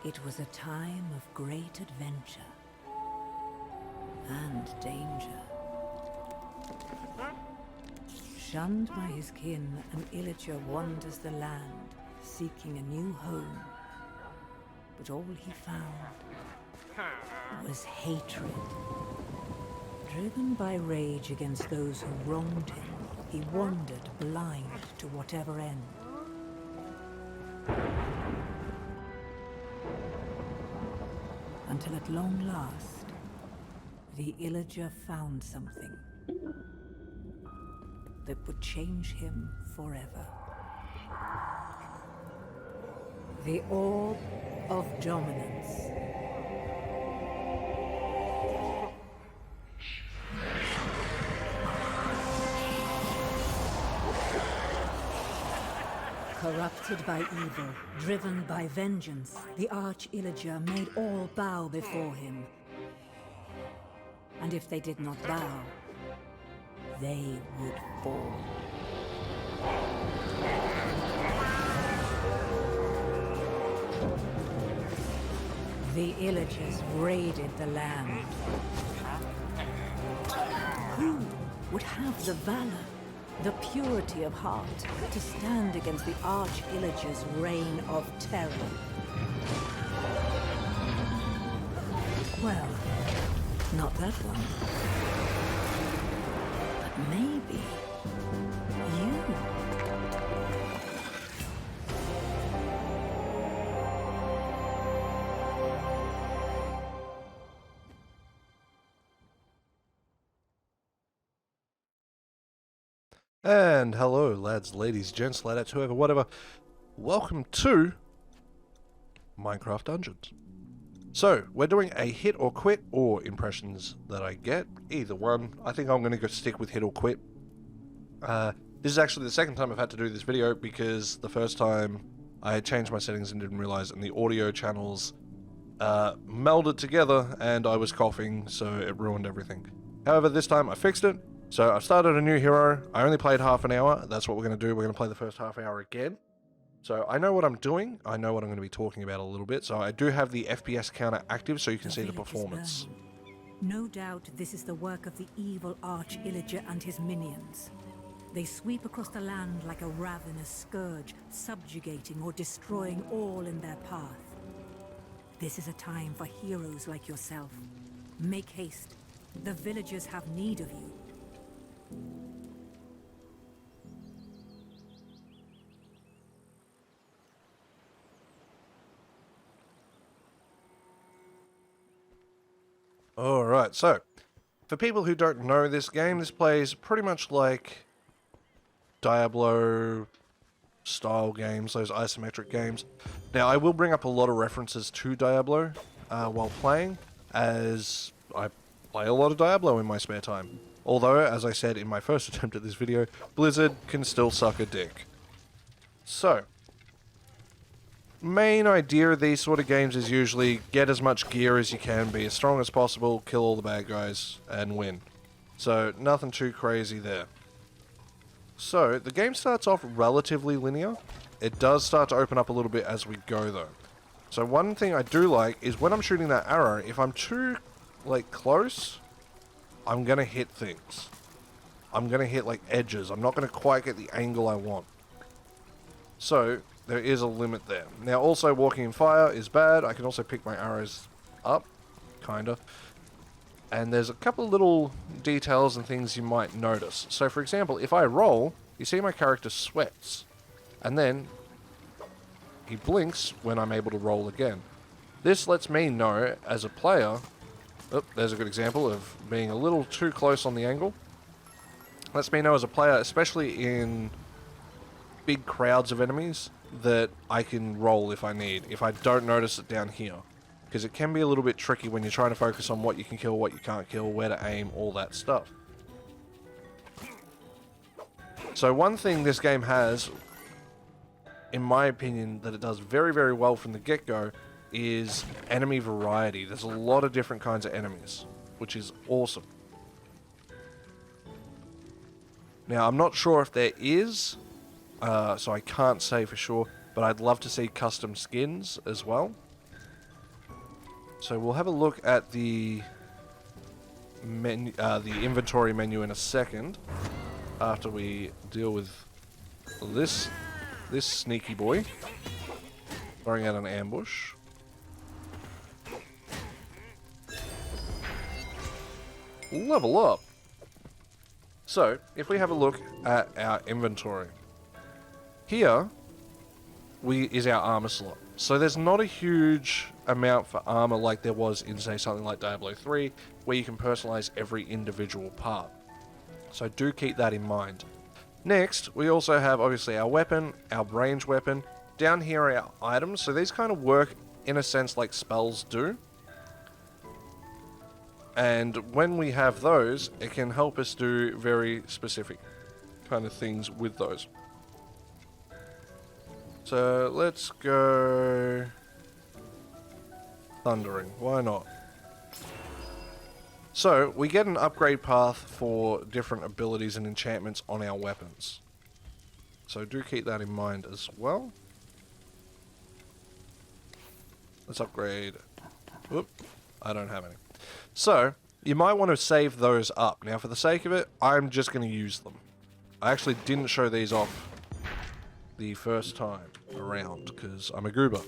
It was a time of great adventure and danger. Shunned by his kin, an illager wanders the land, seeking a new home. But all he found was hatred. Driven by rage against those who wronged him, he wandered blind to whatever end. Until at long last, the illager found something that would change him forever. The Orb of Dominance. Corrupted by evil, driven by vengeance, the Arch-Illager made all bow before him. And if they did not bow, they would fall. The Illagers raided the land. Who would have the valor, the purity of heart, to stand against the Arch-Illager's reign of terror? Well, not that one. But maybe you. And hello, lads, ladies, gents, ladettes, whoever, whatever. Welcome to Minecraft Dungeons. So, we're doing a hit or quit, or impressions that I get. Either one. I think I'm going to go stick with hit or quit. This is actually the second time I've had to do this video, because the first time I had changed my settings and didn't realize, and the audio channels melded together, and I was coughing, so it ruined everything. However, this time I fixed it. So I've started a new hero. I only played half an hour. That's what we're going to do. We're going to play the first half hour again. So I know what I'm doing. I know what I'm going to be talking about a little bit. So I do have the FPS counter active so you can see the performance. No doubt this is the work of the evil Arch-Illager and his minions. They sweep across the land like a ravenous scourge, subjugating or destroying all in their path. This is a time for heroes like yourself. Make haste. The villagers have need of you. Alright, so, for people who don't know this game, this plays pretty much like Diablo style games, those isometric games. Now, I will bring up a lot of references to Diablo while playing, as I play a lot of Diablo in my spare time. Although, as I said in my first attempt at this video, Blizzard can still suck a dick. So, main idea of these sort of games is usually get as much gear as you can, be as strong as possible, kill all the bad guys, and win. So, nothing too crazy there. So, the game starts off relatively linear. It does start to open up a little bit as we go, though. So, one thing I do like is when I'm shooting that arrow, if I'm too, close, I'm going to hit things. I'm going to hit, edges. I'm not going to quite get the angle I want. So, there is a limit there. Now, also, walking in fire is bad. I can also pick my arrows up, kinda. And there's a couple of little details and things you might notice. So, for example, if I roll, you see my character sweats. And then, he blinks when I'm able to roll again. This lets me know, as a player... Oh, there's a good example of being a little too close on the angle. Lets me know as a player, especially in big crowds of enemies, that I can roll if I need, if I don't notice it down here. Because it can be a little bit tricky when you're trying to focus on what you can kill, what you can't kill, where to aim, all that stuff. So one thing this game has, in my opinion, that it does very, very well from the get-go, is enemy variety. There's a lot of different kinds of enemies, which is awesome. Now, I'm not sure if there is, so I can't say for sure, but I'd love to see custom skins as well. So we'll have a look at the menu, the inventory menu in a second, after we deal with this sneaky boy throwing out an ambush. Level up. So if we have a look at our inventory, here is our armor slot. So there's not a huge amount for armor like there was in, say, something like Diablo 3, where you can personalize every individual part. So do keep that in mind. Next, we also have obviously our weapon, our range weapon. Down here are our items. So these kind of work in a sense like spells do. And when we have those, it can help us do very specific kind of things with those. So let's go Thundering. Why not? So we get an upgrade path for different abilities and enchantments on our weapons. So do keep that in mind as well. Let's upgrade. Whoop. I don't have any. So you might want to save those up. Now for the sake of it, I'm just going to use them. I actually didn't show these off the first time around because I'm a goober.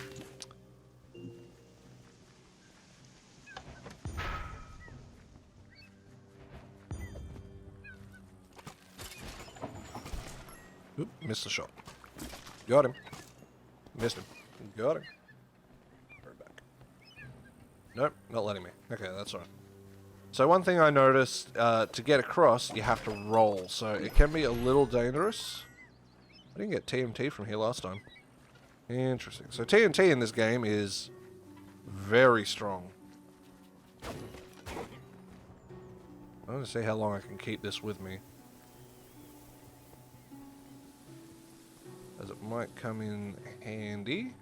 Oop, missed the shot. Got him. Missed him. Got him. Right back. Nope, not letting me. Okay, that's alright. So one thing I noticed, to get across, you have to roll. So it can be a little dangerous. I didn't get TNT from here last time. Interesting. So TNT in this game is very strong. I want to see how long I can keep this with me, as it might come in handy.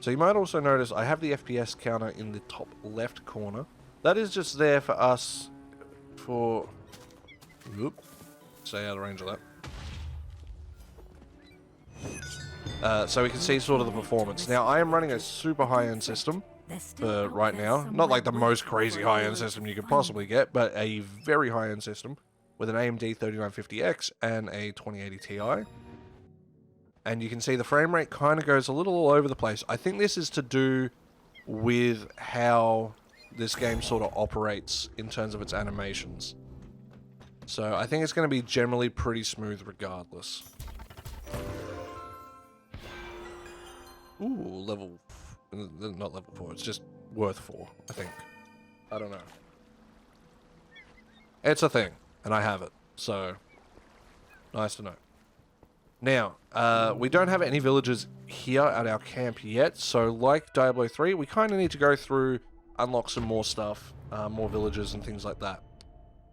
So you might also notice I have the FPS counter in the top left corner. That is just there for us for... Oop. Stay out of range of that. So we can see sort of the performance. Now I am running a super high-end system for right now. Not like the most crazy high-end system you could possibly get, but a very high-end system with an AMD 3950X and a 2080 Ti. And you can see the frame rate kind of goes a little all over the place. I think this is to do with how this game sort of operates in terms of its animations. So I think it's going to be generally pretty smooth regardless. Ooh, not level 4, it's just worth 4, I think. I don't know. It's a thing, and I have it, so nice to know. Now, we don't have any villagers here at our camp yet, so like Diablo 3, we kind of need to go through, unlock some more stuff, more villagers and things like that.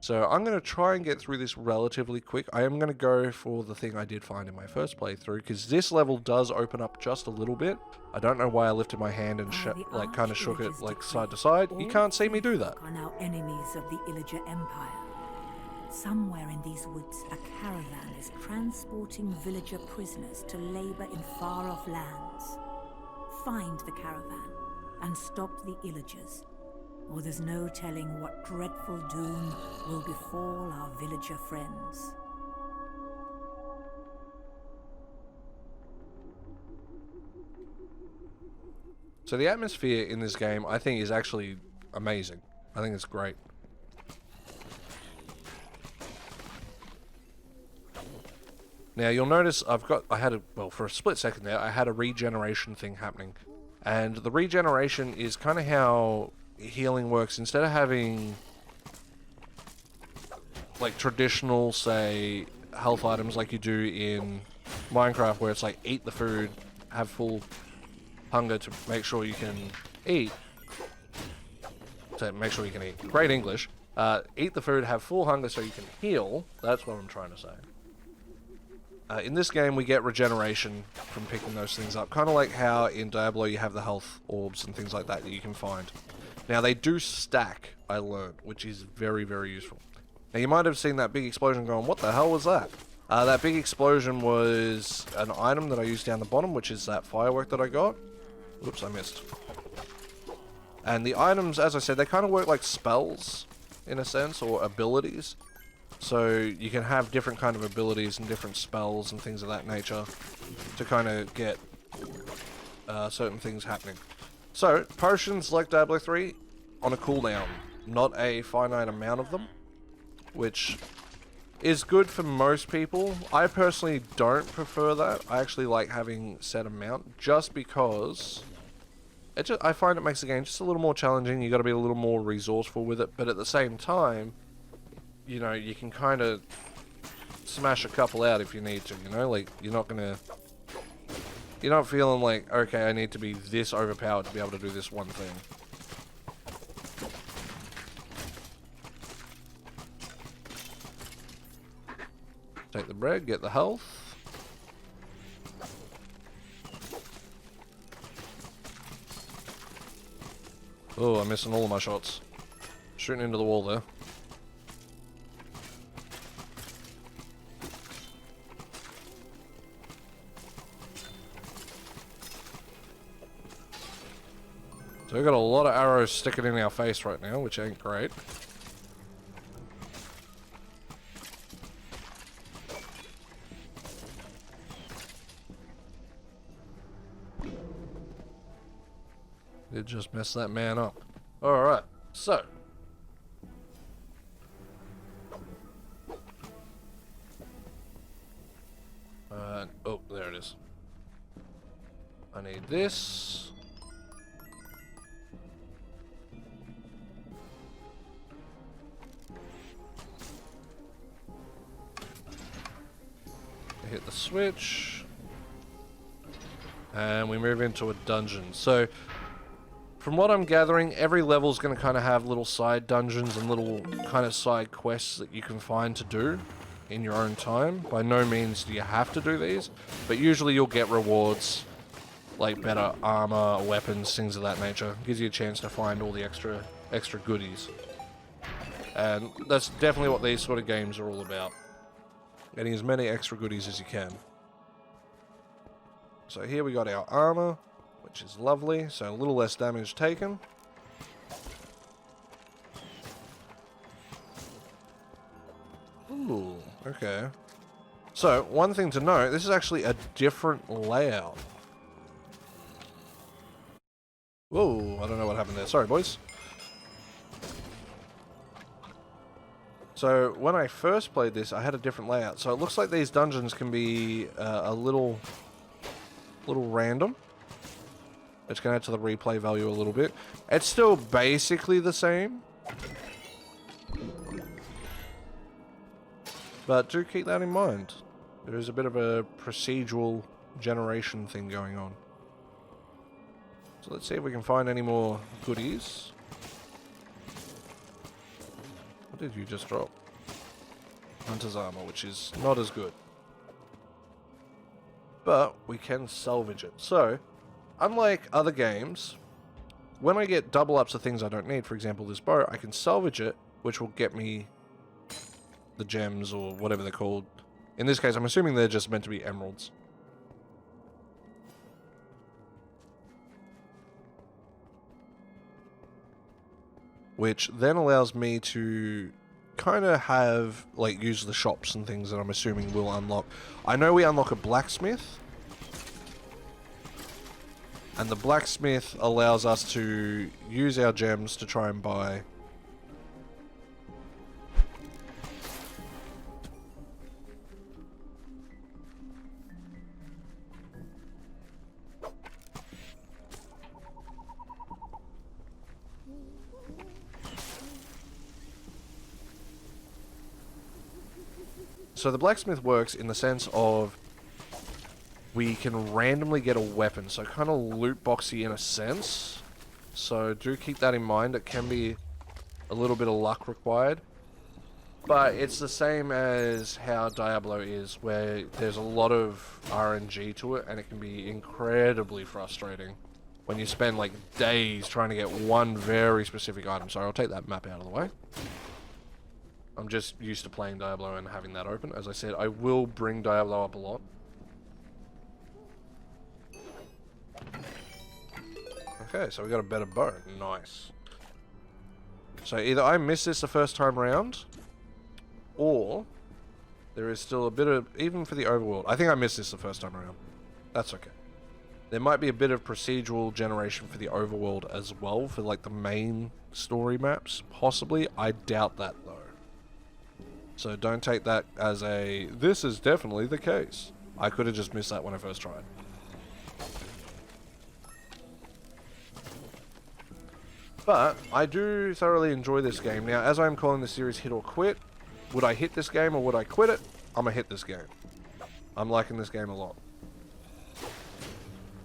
So I'm going to try and get through this relatively quick. I am going to go for the thing I did find in my first playthrough, because this level does open up just a little bit. I don't know why I lifted my hand and like kind of shook it like side to side. You can't see me do that. Are now enemies of the Illager Empire. Somewhere in these woods, a caravan is transporting villager prisoners to labor in far-off lands. Find the caravan and stop the Illagers, or there's no telling what dreadful doom will befall our villager friends. So the atmosphere in this game, I think, is actually amazing. I think it's great. Now you'll notice for a split second there, I had a regeneration thing happening. And the regeneration is kind of how healing works. Instead of having like traditional, say, health items like you do in Minecraft, where it's like eat the food, have full hunger to make sure you can eat. To make sure you can eat. Great English. Eat the food, have full hunger so you can heal. That's what I'm trying to say. In this game, we get regeneration from picking those things up. Kind of like how in Diablo you have the health orbs and things like that you can find. Now, they do stack, I learned, which is very, very useful. Now, you might have seen that big explosion going, what the hell was that? That big explosion was an item that I used down the bottom, which is that firework that I got. Whoops, I missed. And the items, as I said, they kind of work like spells, in a sense, or abilities. So you can have different kind of abilities and different spells and things of that nature to kind of get certain things happening. So, potions like Diablo 3 on a cooldown, not a finite amount of them, which is good for most people. I personally don't prefer that. I actually like having set amount just because I find it makes the game just a little more challenging. You got to be a little more resourceful with it, but at the same time, you know, you can kind of smash a couple out if you need to, you know, like you're not feeling like, okay, I need to be this overpowered to be able to do this one thing. Take the bread, get the health. Oh, I'm missing all of my shots. Shooting into the wall there. So we've got a lot of arrows sticking in our face right now, which ain't great. Did just mess that man up. Alright, so. Oh, there it is. I need this. Hit the switch. And we move into a dungeon. So, from what I'm gathering, every level's going to kind of have little side dungeons and little kind of side quests that you can find to do in your own time. By no means do you have to do these, but usually you'll get rewards like better armor, weapons, things of that nature. Gives you a chance to find all the extra goodies. And that's definitely what these sort of games are all about. Getting as many extra goodies as you can. So here we got our armor, which is lovely, so a little less damage taken. Ooh, okay. So, one thing to note, this is actually a different layout. Whoa, I don't know what happened there. Sorry, boys. So, when I first played this, I had a different layout. So, it looks like these dungeons can be a little random. It's going to add to the replay value a little bit. It's still basically the same. But do keep that in mind. There is a bit of a procedural generation thing going on. So let's see if we can find any more goodies. What did you just drop? Hunter's armor, which is not as good. But we can salvage it. So, unlike other games, when I get double ups of things I don't need, for example this bow, I can salvage it, which will get me the gems or whatever they're called. In this case, I'm assuming they're just meant to be emeralds. Which then allows me to kind of have, like, use the shops and things that I'm assuming will unlock. I know we unlock a blacksmith. And the blacksmith allows us to use our gems to try and buy So the blacksmith works in the sense of we can randomly get a weapon, so kind of loot boxy in a sense. So do keep that in mind. It can be a little bit of luck required. But it's the same as how Diablo is, where there's a lot of RNG to it, and it can be incredibly frustrating when you spend like days trying to get one very specific item. Sorry, I'll take that map out of the way. I'm just used to playing Diablo and having that open. As I said, I will bring Diablo up a lot. Okay, so we got a better bow. Nice. So either I missed this the first time round, or there is still a bit of, even for the overworld, I think I missed this the first time around. That's okay. There might be a bit of procedural generation for the overworld as well, for like the main story maps, possibly. I doubt that though. So don't take that as a, this is definitely the case. I could have just missed that when I first tried. But I do thoroughly enjoy this game. Now, as I'm calling the series Hit or Quit, would I hit this game or would I quit it? I'm gonna hit this game. I'm liking this game a lot.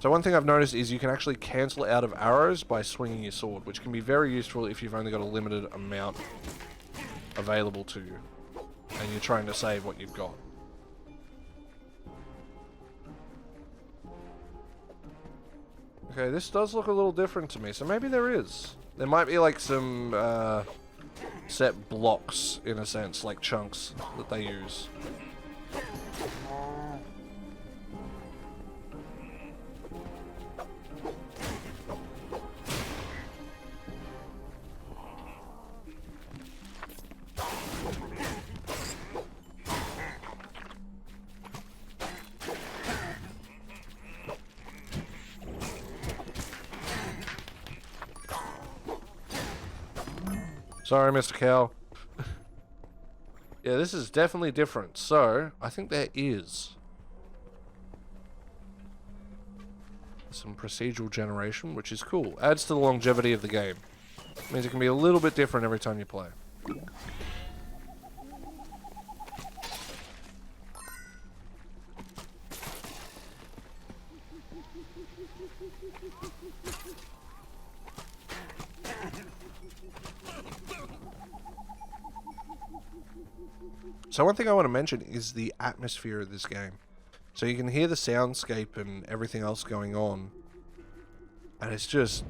So one thing I've noticed is you can actually cancel out of arrows by swinging your sword, which can be very useful if you've only got a limited amount available to you and you're trying to save what you've got. Okay, this does look a little different to me, so maybe there is. There might be like some set blocks, in a sense, like chunks that they use. Sorry, Mr. Cow. Yeah, this is definitely different. So, I think there is some procedural generation, which is cool. Adds to the longevity of the game. Means it can be a little bit different every time you play. So one thing I want to mention is the atmosphere of this game. So you can hear the soundscape and everything else going on. And it's just,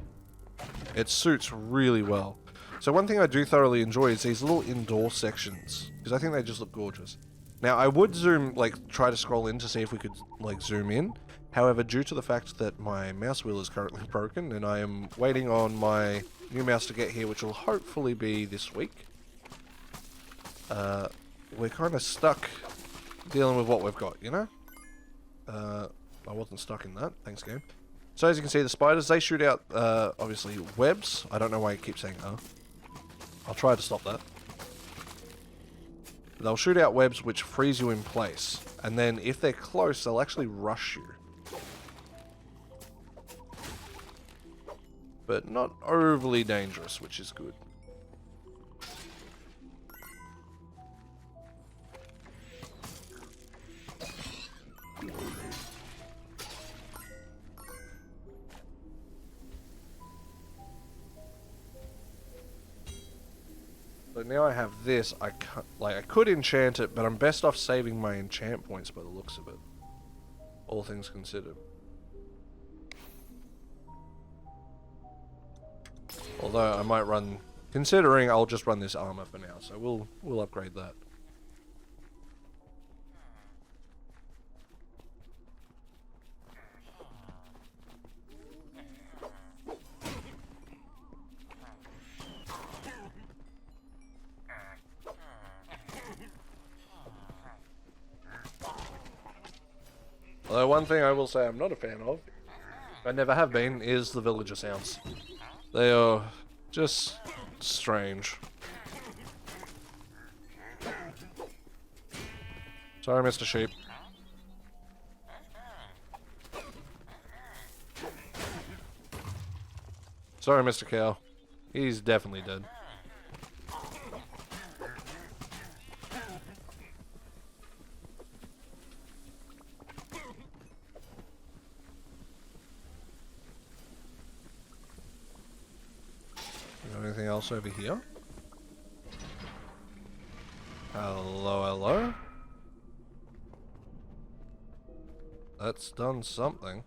it suits really well. So one thing I do thoroughly enjoy is these little indoor sections, because I think they just look gorgeous. Now I would zoom, like try to scroll in to see if we could like zoom in. However, due to the fact that my mouse wheel is currently broken and I am waiting on my new mouse to get here, which will hopefully be this week. We're kind of stuck dealing with what we've got, you know? I wasn't stuck in that. Thanks, game. So as you can see, the spiders, they shoot out, obviously, webs. I don't know why you keep saying, I'll try to stop that. They'll shoot out webs which freeze you in place. And then if they're close, they'll actually rush you. But not overly dangerous, which is good. So now I have this, I could enchant it, but I'm best off saving my enchant points by the looks of it. All things considered. Although I might run, considering I'll just run this armor for now, so we'll upgrade that. Although one thing I will say I'm not a fan of, I never have been, is the villager sounds. They are just strange. Sorry, Mr. Sheep. Sorry, Mr. Cow. He's definitely dead. Anything else over here? Hello, hello? That's done something.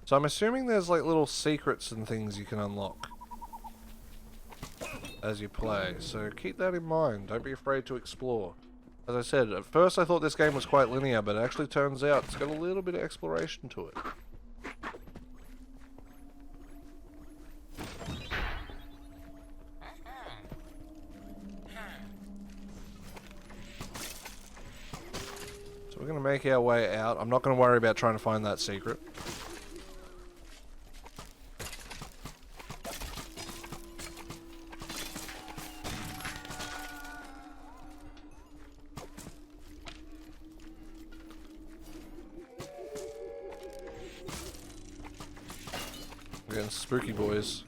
So I'm assuming there's like little secrets and things you can unlock as you play, so keep that in mind. Don't be afraid to explore. As I said, at first I thought this game was quite linear, but it actually turns out it's got a little bit of exploration to it. make our way out. I'm not going to worry about trying to find that secret. We're getting spooky boys.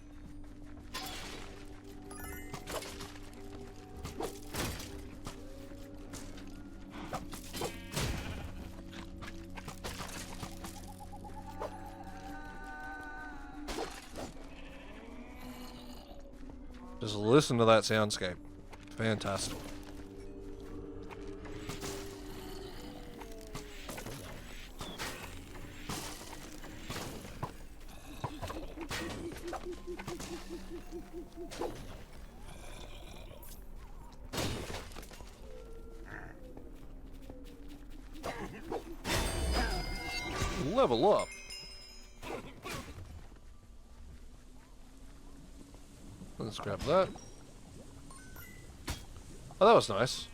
Just listen to that soundscape. Fantastic. Level up. Let's grab that. Oh, that was nice.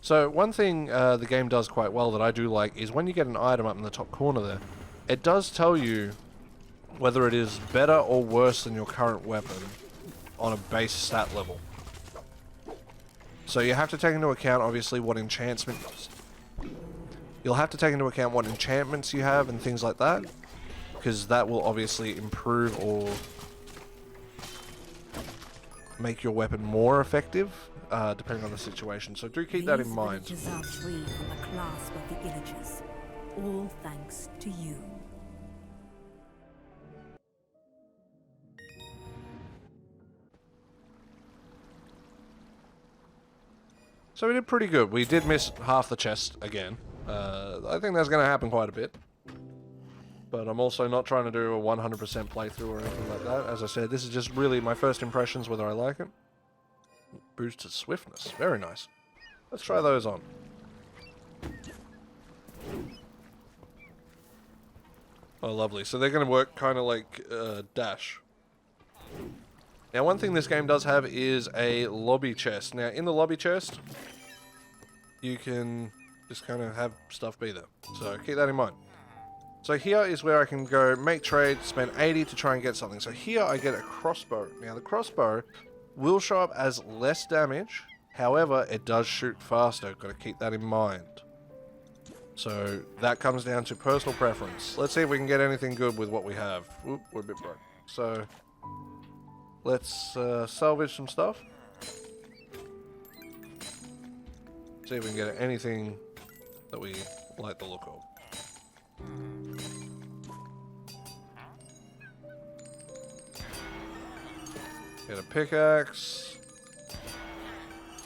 So one thing the game does quite well that I do like is when you get an item up in the top corner there, it does tell you whether it is better or worse than your current weapon on a base stat level. So you have to take into account obviously what enchantments. You'll have to take into account what enchantments you have and things like that, because that will obviously improve or make your weapon more effective, depending on the situation. So do keep that in mind. These villages are free from the clasp of the Illagers, all thanks to you. So we did pretty good. We did miss half the chest again. I think that's going to happen quite a bit. But I'm also not trying to do a 100% playthrough or anything like that. As I said, this is just really my first impressions, whether I like it. Boosted swiftness. Very nice. Let's try those on. Oh, lovely. So they're going to work kind of like dash. Now, one thing this game does have is a lobby chest. Now, in the lobby chest, you can just kind of have stuff be there. So keep that in mind. So here is where I can go make trade, spend 80 to try and get something. So here I get a crossbow. Now, the crossbow will show up as less damage. However, it does shoot faster. Got to keep that in mind. So that comes down to personal preference. Let's see if we can get anything good with what we have. Oop, we're a bit broke. So let's salvage some stuff. See if we can get anything that we like the look of. Get a pickaxe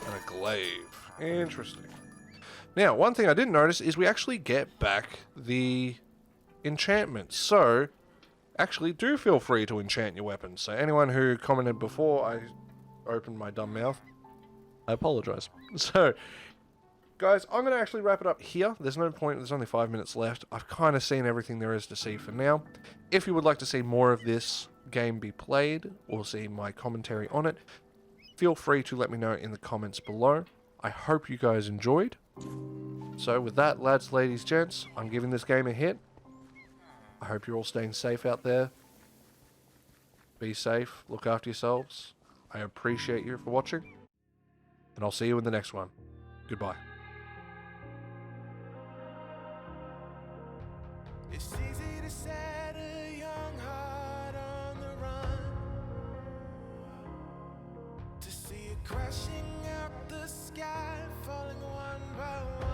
and a glaive. Interesting. Now, one thing I didn't notice is we actually get back the enchantment. So, actually do feel free to enchant your weapons. So anyone who commented before I opened my dumb mouth, I apologize. So, guys, I'm going to actually wrap it up here. There's no point. There's only 5 minutes left. I've kind of seen everything there is to see for now. If you would like to see more of this game be played or see my commentary on it, feel free to let me know in the comments below. I hope you guys enjoyed. So with that, lads, ladies, gents, I'm giving this game a hit. I hope you're all staying safe out there. Be safe. Look after yourselves. I appreciate you for watching. And I'll see you in the next one. Goodbye. It's easy to set a young heart on the run, to see it crashing out the sky, falling one by one.